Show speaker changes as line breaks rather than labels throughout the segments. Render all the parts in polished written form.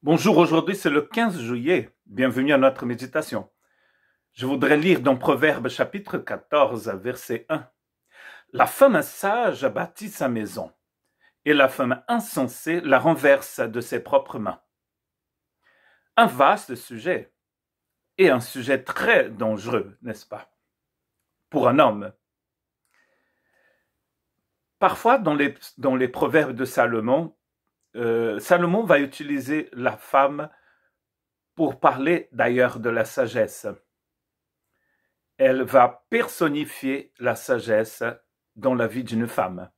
Bonjour, aujourd'hui c'est le 15 juillet. Bienvenue à notre méditation. Je voudrais lire dans Proverbes chapitre 14, verset 1. La femme sage bâtit sa maison, et la femme insensée la renverse de ses propres mains. Un vaste sujet, et un sujet très dangereux, n'est-ce pas, pour un homme. Parfois, dans les proverbes de Salomon, Salomon va utiliser la femme pour parler d'ailleurs de la sagesse. Elle va personnifier la sagesse dans la vie d'une femme.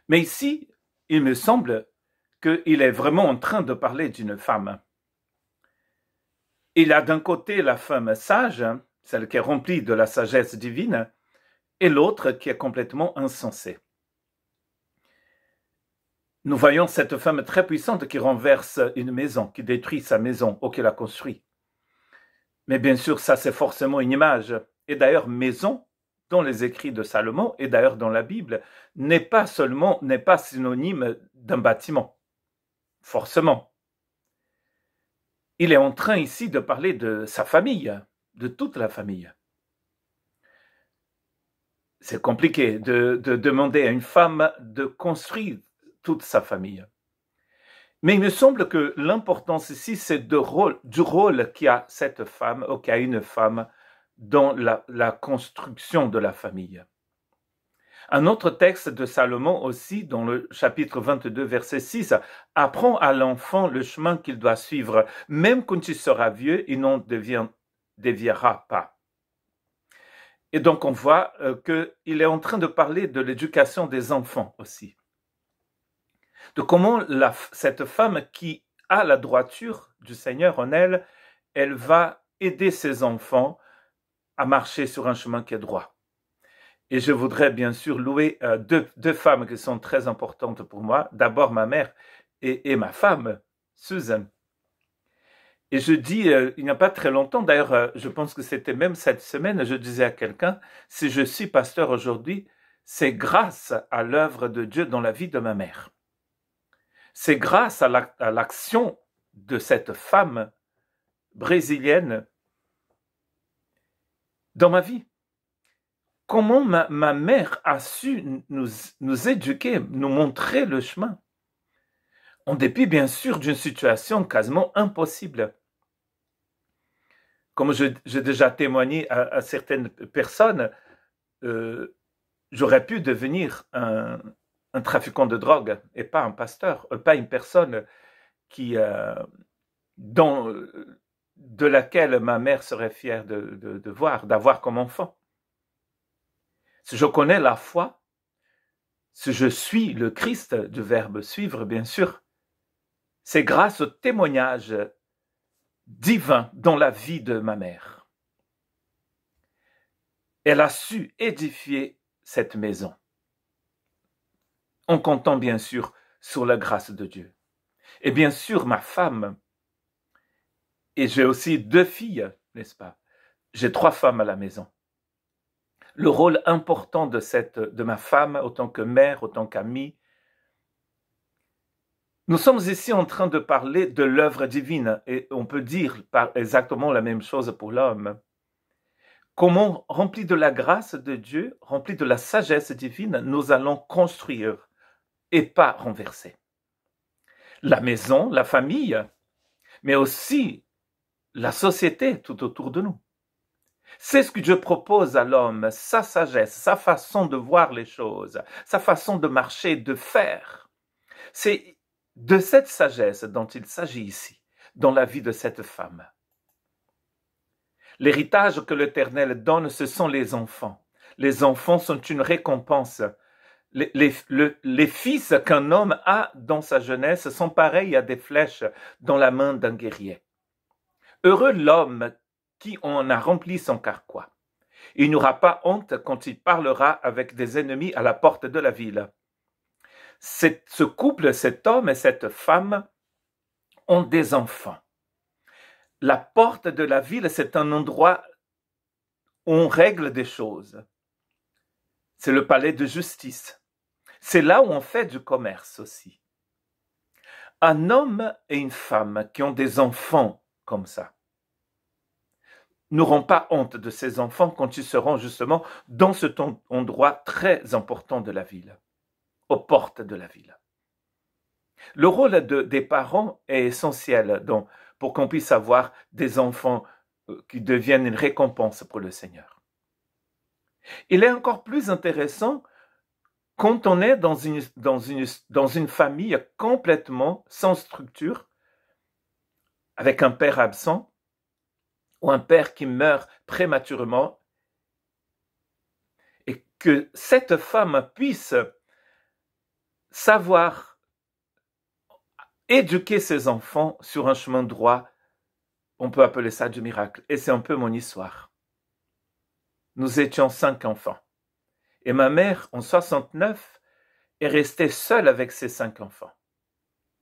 Mais ici, il me semble qu'il est vraiment en train de parler d'une femme. Il a d'un côté la femme sage, celle qui est remplie de la sagesse divine, et l'autre qui est complètement insensée. Nous voyons cette femme très puissante qui renverse une maison, qui détruit sa maison ou qui la construit. Mais bien sûr, ça c'est forcément une image. Et d'ailleurs, maison, dans les écrits de Salomon et d'ailleurs dans la Bible, n'est pas synonyme d'un bâtiment. Forcément. Il est en train ici de parler de sa famille, de toute la famille. C'est compliqué de demander à une femme de construire toute sa famille. Mais il me semble que l'importance ici, c'est du rôle qu'a cette femme, ou qu'a une femme, dans la construction de la famille. Un autre texte de Salomon aussi, dans le chapitre 22, verset 6, apprend à l'enfant le chemin qu'il doit suivre, même quand il sera vieux, il n'en déviera pas. Et donc on voit qu'il est en train de parler de l'éducation des enfants aussi. De comment cette femme qui a la droiture du Seigneur en elle, elle va aider ses enfants à marcher sur un chemin qui est droit. Et je voudrais bien sûr louer deux femmes qui sont très importantes pour moi. D'abord ma mère et ma femme, Susan. Et je dis, il n'y a pas très longtemps, d'ailleurs, je pense que c'était même cette semaine, je disais à quelqu'un, si je suis pasteur aujourd'hui, c'est grâce à l'œuvre de Dieu dans la vie de ma mère. C'est grâce à l'action de cette femme brésilienne dans ma vie. Comment ma mère a su nous éduquer, nous montrer le chemin, en dépit bien sûr d'une situation quasiment impossible. Comme j'ai déjà témoigné à certaines personnes, j'aurais pu devenir un trafiquant de drogue et pas un pasteur, pas une personne qui, de laquelle ma mère serait fière d'avoir comme enfant. Si je connais la foi, si je suis le Christ du verbe suivre, bien sûr, c'est grâce au témoignage divin dans la vie de ma mère. Elle a su édifier cette maison, en comptant bien sûr sur la grâce de Dieu. Et bien sûr, ma femme, et j'ai aussi 2 filles, n'est-ce pas? J'ai 3 femmes à la maison. Le rôle important de ma femme, autant que mère, autant qu'amie. Nous sommes ici en train de parler de l'œuvre divine, et on peut dire exactement la même chose pour l'homme. Comment, rempli de la grâce de Dieu, rempli de la sagesse divine, nous allons construire et pas renverser. La maison, la famille, mais aussi la société tout autour de nous. C'est ce que Dieu propose à l'homme, sa sagesse, sa façon de voir les choses, sa façon de marcher, de faire. C'est de cette sagesse dont il s'agit ici, dans la vie de cette femme. L'héritage que l'Éternel donne, ce sont les enfants. Les enfants sont une récompense. Les fils qu'un homme a dans sa jeunesse sont pareils à des flèches dans la main d'un guerrier. Heureux l'homme qui en a rempli son carquois. Il n'aura pas honte quand il parlera avec des ennemis à la porte de la ville. Ce couple, cet homme et cette femme, ont des enfants. La porte de la ville, c'est un endroit où on règle des choses. C'est le palais de justice. C'est là où on fait du commerce aussi. Un homme et une femme qui ont des enfants comme ça n'auront pas honte de ces enfants quand ils seront justement dans cet endroit très important de la ville, aux portes de la ville. Le rôle des parents est essentiel pour qu'on puisse avoir des enfants qui deviennent une récompense pour le Seigneur. Il est encore plus intéressant quand on est dans une famille complètement sans structure, avec un père absent, ou un père qui meurt prématurément, et que cette femme puisse savoir éduquer ses enfants sur un chemin droit, on peut appeler ça du miracle. Et c'est un peu mon histoire. Nous étions 5 enfants. Et ma mère, en 69, est restée seule avec ses 5 enfants,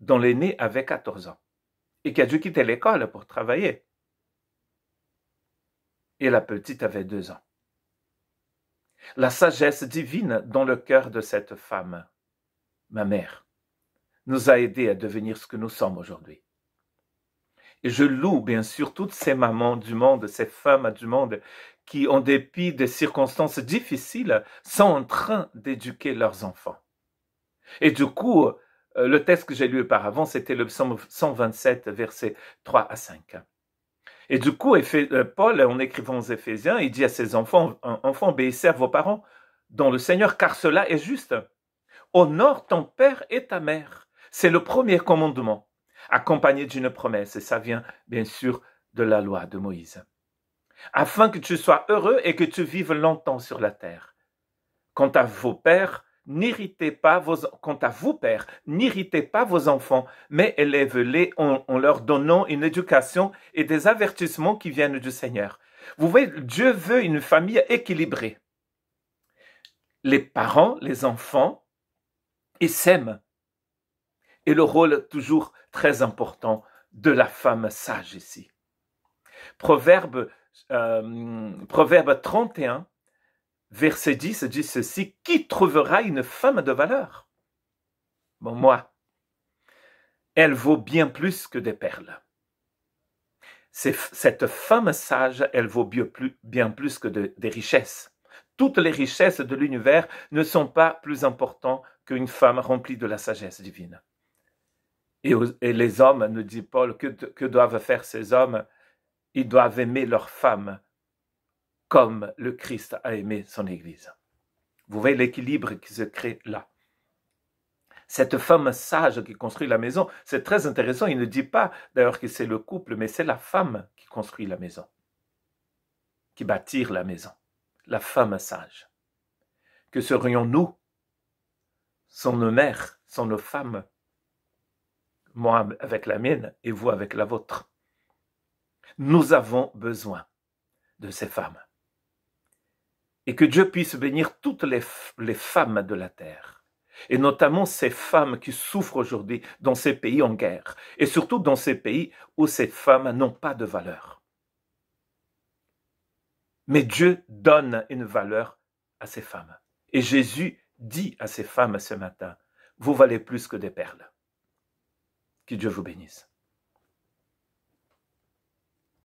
dont l'aîné avait 14 ans, et qui a dû quitter l'école pour travailler. Et la petite avait 2 ans. La sagesse divine dans le cœur de cette femme, ma mère, nous a aidés à devenir ce que nous sommes aujourd'hui. Et je loue bien sûr toutes ces mamans du monde, ces femmes du monde qui, en dépit des circonstances difficiles, sont en train d'éduquer leurs enfants. Et du coup, le texte que j'ai lu auparavant, c'était le psaume 127, versets 3 à 5. Et du coup, Paul, en écrivant aux Éphésiens, il dit à ses enfants, enfants, obéissez à vos parents dans le Seigneur, car cela est juste. Honore ton père et ta mère. C'est le premier commandement, accompagné d'une promesse, et ça vient bien sûr de la loi de Moïse. Afin que tu sois heureux et que tu vives longtemps sur la terre. Quant à vous, pères, n'irritez pas vos enfants, mais élèvez-les en leur donnant une éducation et des avertissements qui viennent du Seigneur. Vous voyez, Dieu veut une famille équilibrée. Les parents, les enfants, ils s'aiment. Et le rôle toujours très important de la femme sage ici. Proverbe 31, verset 10 dit ceci, « Qui trouvera une femme de valeur ?» Bon, moi, elle vaut bien plus que des perles. Cette femme sage, elle vaut bien plus que des richesses. Toutes les richesses de l'univers ne sont pas plus importantes qu'une femme remplie de la sagesse divine. Et les hommes, nous dit Paul, que doivent faire ces hommes? Ils doivent aimer leur femme comme le Christ a aimé son Église. Vous voyez l'équilibre qui se crée là. Cette femme sage qui construit la maison, c'est très intéressant. Il ne dit pas d'ailleurs que c'est le couple, mais c'est la femme qui construit la maison, qui bâtit la maison. La femme sage. Que serions-nous sans nos mères, sans nos femmes? Moi avec la mienne et vous avec la vôtre. Nous avons besoin de ces femmes. Et que Dieu puisse bénir toutes les femmes de la terre. Et notamment ces femmes qui souffrent aujourd'hui dans ces pays en guerre. Et surtout dans ces pays où ces femmes n'ont pas de valeur. Mais Dieu donne une valeur à ces femmes. Et Jésus dit à ces femmes ce matin, vous valez plus que des perles. Que Dieu vous bénisse.